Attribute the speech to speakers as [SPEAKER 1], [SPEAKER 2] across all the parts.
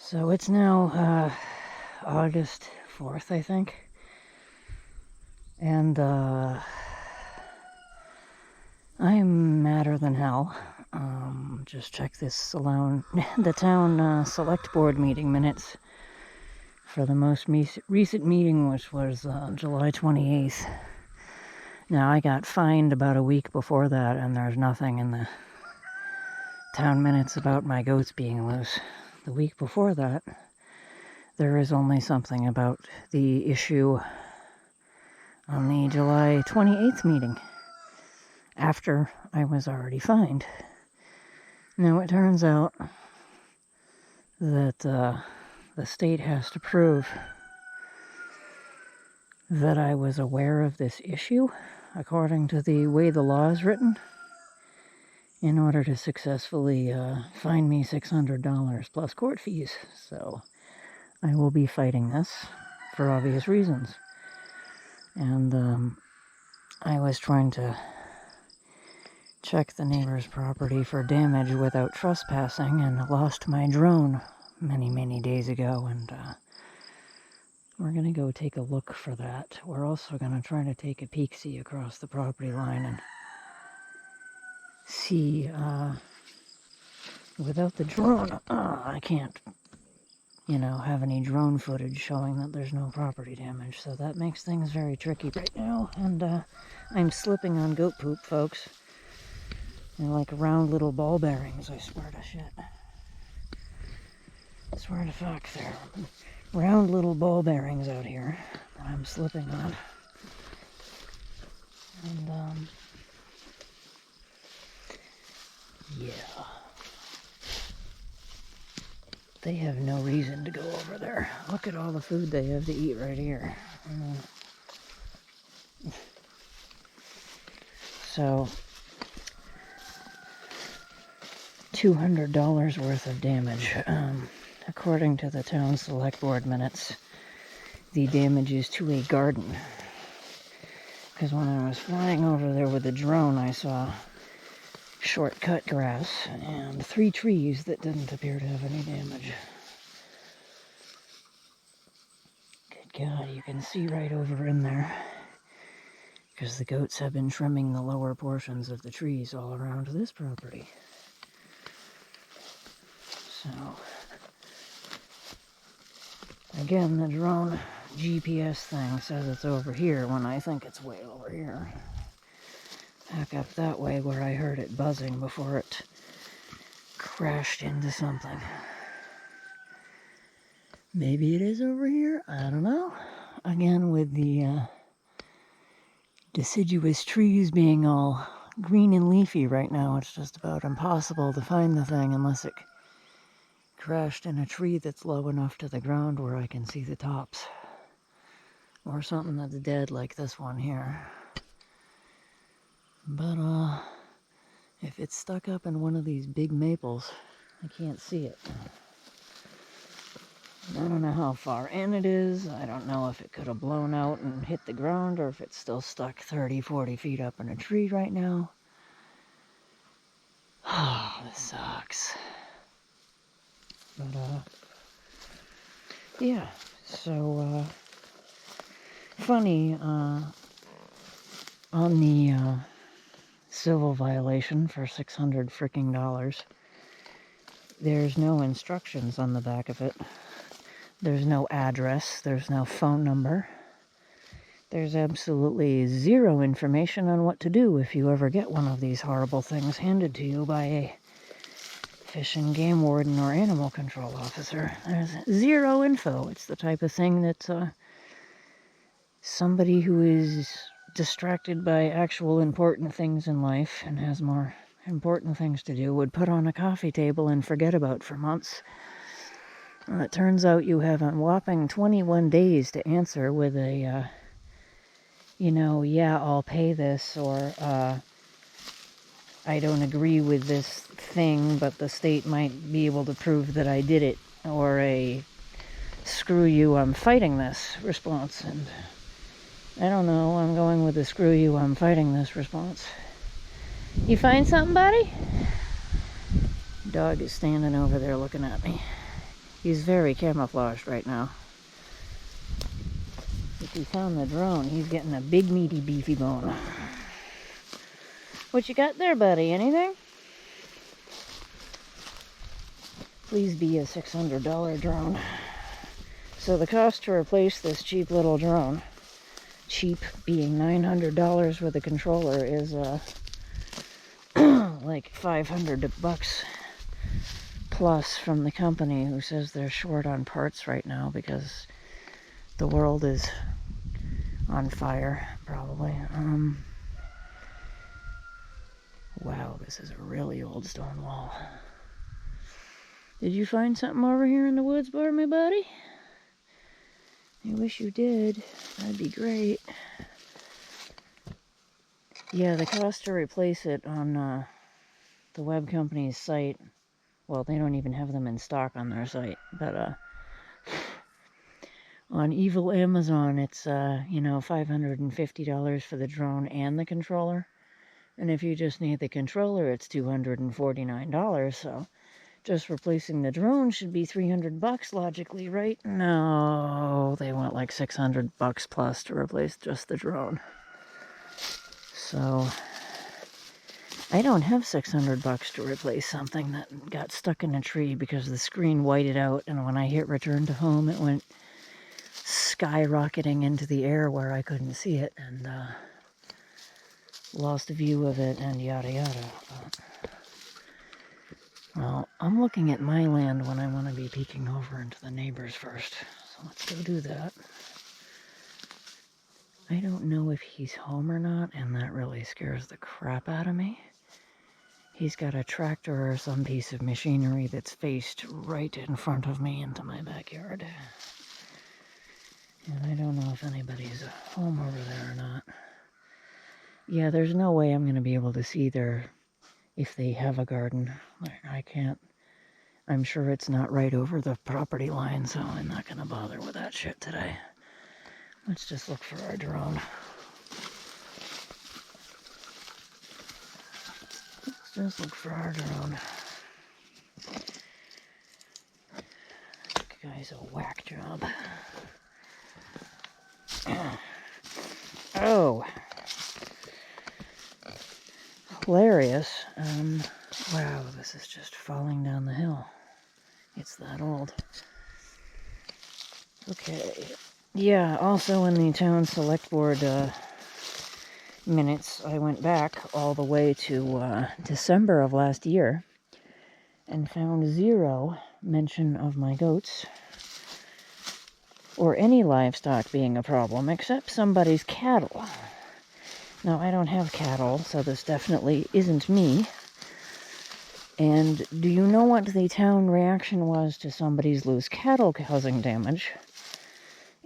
[SPEAKER 1] So it's now August 4th, I think. And I'm madder than hell. Just check this alone. The town select board meeting minutes for the most recent meeting, which was July 28th. Now, I got fined about a week before that, and there's nothing in the town minutes about my goats being loose. The week before that, there is only something about the issue on the July 28th meeting, after I was already fined. Now, it turns out that the state has to prove that I was aware of this issue, according to the way the law is written, in order to successfully fine me $600 plus court fees. So I will be fighting this for obvious reasons. And I was trying to check the neighbor's property for damage without trespassing and lost my drone many days ago, and we're going to go take a look for that. We're also going to try to take a peek-see across the property line and see, without the drone, I can't, have any drone footage showing that there's no property damage, so that makes things very tricky right now, and I'm slipping on goat poop, folks. They're like round little ball bearings, I swear to shit. I swear to fuck, they're round little ball bearings out here that I'm slipping on. And, yeah. They have no reason to go over there. Look at all the food they have to eat right here. So, $200 worth of damage. According to the town select board minutes, the damage is to a garden. Because when I was flying over there with the drone, I saw short-cut grass and 3 trees that didn't appear to have any damage. Good God, you can see right over in there, because the goats have been trimming the lower portions of the trees all around this property. So, again, the drone GPS thing says it's over here when I think it's way over here. Back up that way where I heard it buzzing before it crashed into something. Maybe it is over here, I don't know. Again, with the deciduous trees being all green and leafy right now, it's just about impossible to find the thing unless it crashed in a tree that's low enough to the ground where I can see the tops. Or something that's dead like this one here. But, if it's stuck up in one of these big maples, I can't see it. I don't know how far in it is. I don't know if it could have blown out and hit the ground or if it's still stuck 30, 40 feet up in a tree right now. Oh, this sucks. But, yeah. So, funny, on the, civil violation for $600 freaking dollars. There's no instructions on the back of it. There's no address. There's no phone number. There's absolutely zero information on what to do if you ever get one of these horrible things handed to you by a fish and game warden or animal control officer. There's zero info. It's the type of thing that somebody who is distracted by actual important things in life and has more important things to do would put on a coffee table and forget about for months. It turns out you have a whopping 21 days to answer with a, yeah, I'll pay this, or I don't agree with this thing, but the state might be able to prove that I did it, or a screw you, I'm fighting this response. And I don't know, I'm going with the screw you, I'm fighting this response. You find something, buddy? Dog is standing over there looking at me. He's very camouflaged right now. If he found the drone, he's getting a big, meaty, beefy bone. What you got there, buddy? Anything? Please be a $600 drone. So the cost to replace this cheap little drone, cheap being $900 with a controller, is like $500 plus from the company, who says they're short on parts right now because the world is on fire, probably. Wow, this is a really old stone wall. Did you find something over here in the woods for me, buddy? I wish you did. That'd be great. Yeah, the cost to replace it on the web company's site, well, they don't even have them in stock on their site, but on Evil Amazon, it's, $550 for the drone and the controller. And if you just need the controller, it's $249, so just replacing the drone should be $300 logically, right? No, they want like $600 plus to replace just the drone. So I don't have $600 to replace something that got stuck in a tree because the screen whited out, and when I hit return to home, it went skyrocketing into the air where I couldn't see it, and lost a view of it, and yada yada. But, well, I'm looking at my land when I want to be peeking over into the neighbor's first, so let's go do that. I don't know if he's home or not, and that really scares the crap out of me. He's got a tractor or some piece of machinery that's faced right in front of me into my backyard. And I don't know if anybody's home over there or not. Yeah, there's no way I'm going to be able to see if they have a garden. I can't. I'm sure it's not right over the property line, so I'm not going to bother with that shit today. Let's just look for our drone. Let's just look for our drone. This guy's a whack job. Oh. Hilarious. Wow, this is just falling down the hill. It's that old. Okay. Yeah, also in the town select board minutes, I went back all the way to December of last year and found 0 mention of my goats or any livestock being a problem except somebody's cattle. Now, I don't have cattle, so this definitely isn't me. And do you know what the town reaction was to somebody's loose cattle causing damage?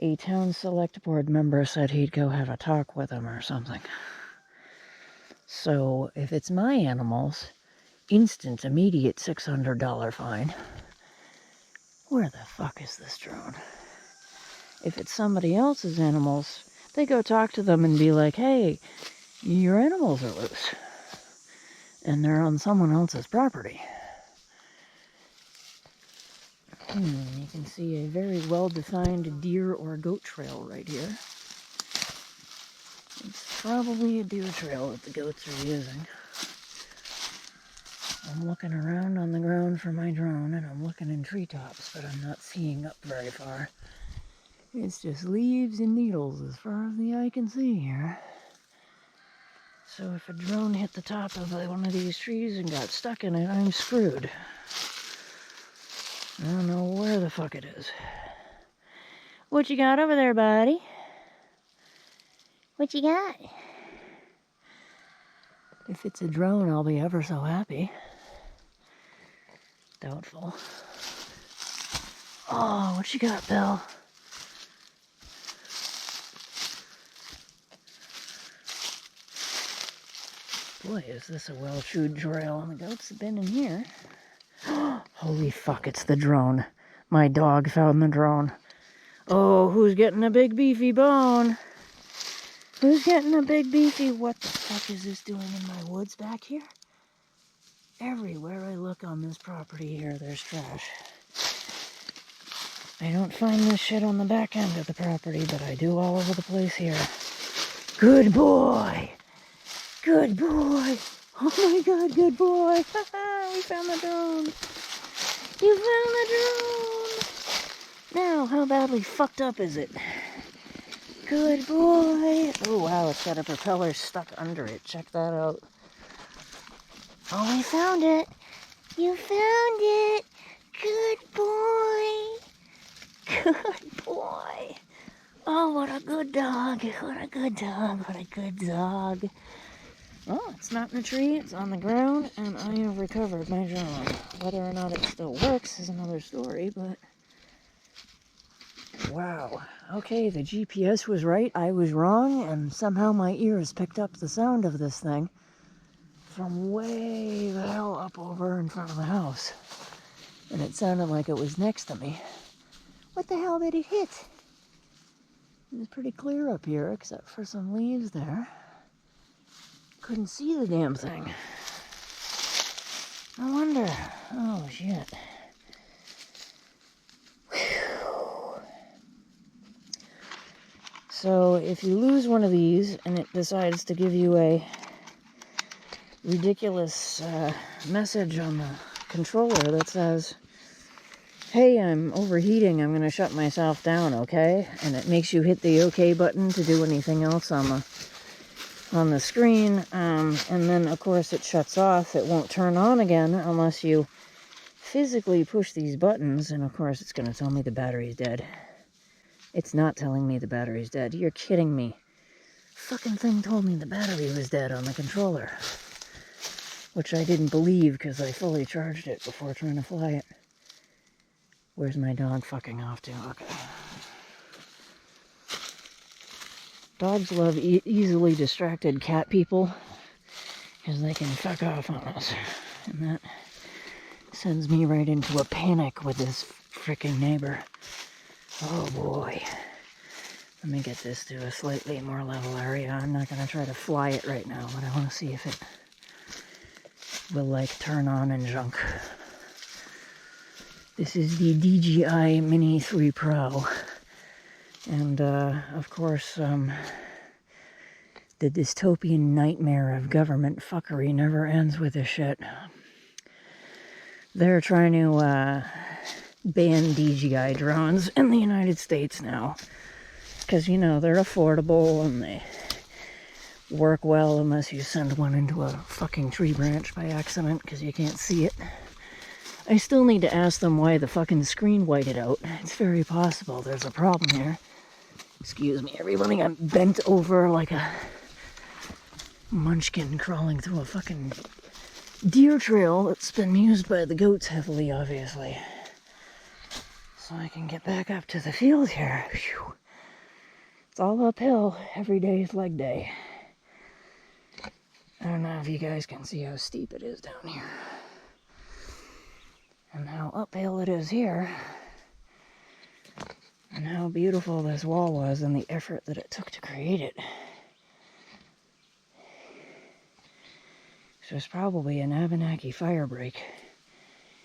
[SPEAKER 1] A town select board member said he'd go have a talk with him or something. So, if it's my animals, instant, immediate $600 fine. Where the fuck is this drone? If it's somebody else's animals, they go talk to them and be like, hey, your animals are loose. And they're on someone else's property. You can see a very well-defined deer or goat trail right here. It's probably a deer trail that the goats are using. I'm looking around on the ground for my drone, and I'm looking in treetops, but I'm not seeing up very far. It's just leaves and needles as far as the eye can see here. So if a drone hit the top of one of these trees and got stuck in it, I'm screwed. I don't know where the fuck it is. What you got over there, buddy? What you got? If it's a drone, I'll be ever so happy. Doubtful. Oh, what you got, Bill? Boy, is this a well-chewed trail, and the goats have been in here. Holy fuck, it's the drone. My dog found the drone. Oh, who's getting a big beefy bone? Who's getting a big beefy? What the fuck is this doing in my woods back here? Everywhere I look on this property here, there's trash. I don't find this shit on the back end of the property, but I do all over the place here. Good boy! Good boy! Oh my god, good boy! We found the drone! You found the drone! Now, how badly fucked up is it? Good boy! Oh wow, it's got a propeller stuck under it. Check that out. Oh, we found it! You found it! Good boy! Good boy! Oh, what a good dog! What a good dog! What a good dog! Oh, it's not in a tree, it's on the ground, and I have recovered my drone. Whether or not it still works is another story, but... Wow. Okay, the GPS was right, I was wrong, and somehow my ears picked up the sound of this thing from way the hell up over in front of the house. And it sounded like it was next to me. What the hell did it hit? It was pretty clear up here, except for some leaves there. Couldn't see the damn thing. No wonder. Oh, shit. Whew. So, if you lose one of these and it decides to give you a ridiculous message on the controller that says, hey, I'm overheating, I'm going to shut myself down, okay? And it makes you hit the OK button to do anything else on the screen, and then of course it shuts off. It won't turn on again unless you physically push these buttons, and of course it's going to tell me the battery's dead. It's not telling me the battery's dead. You're kidding me. Fucking thing told me the battery was dead on the controller, which I didn't believe because I fully charged it before trying to fly it. Where's my dog fucking off to? Okay. Dogs love easily distracted cat people because they can fuck off on us. And that sends me right into a panic with this freaking neighbor. Oh boy. Let me get this to a slightly more level area. I'm not going to try to fly it right now, but I want to see if it will, like, turn on and junk. This is the DJI Mini 3 Pro. And, of course, the dystopian nightmare of government fuckery never ends with this shit. They're trying to, ban DJI drones in the United States now. Because, you know, they're affordable and they work well unless you send one into a fucking tree branch by accident because you can't see it. I still need to ask them why the fucking screen whited out. It's very possible there's a problem here. Excuse me, everybody. I'm bent over like a munchkin crawling through a fucking deer trail that's been used by the goats heavily, obviously. So I can get back up to the field here. Whew. It's all uphill. Every day is leg day. I don't know if you guys can see how steep it is down here. And how uphill it is here. And how beautiful this wall was and the effort that it took to create it. So it's probably an Abenaki fire break.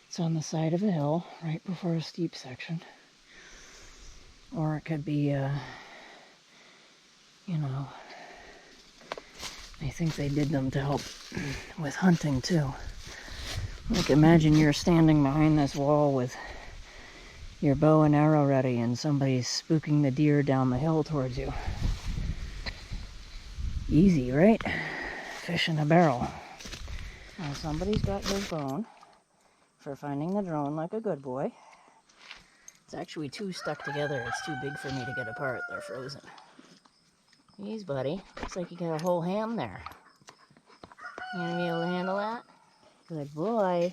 [SPEAKER 1] It's on the side of a hill, right before a steep section. Or it could be, you know, I think they did them to help with hunting too. Like, imagine you're standing behind this wall with your bow and arrow ready and somebody's spooking the deer down the hill towards you. Easy, right? Fish in a barrel. Now somebody's got his bone for finding the drone like a good boy. It's actually two stuck together. It's too big for me to get apart. They're frozen. Jeez, buddy. Looks like you got a whole ham there. You gonna be able to handle that? Good boy.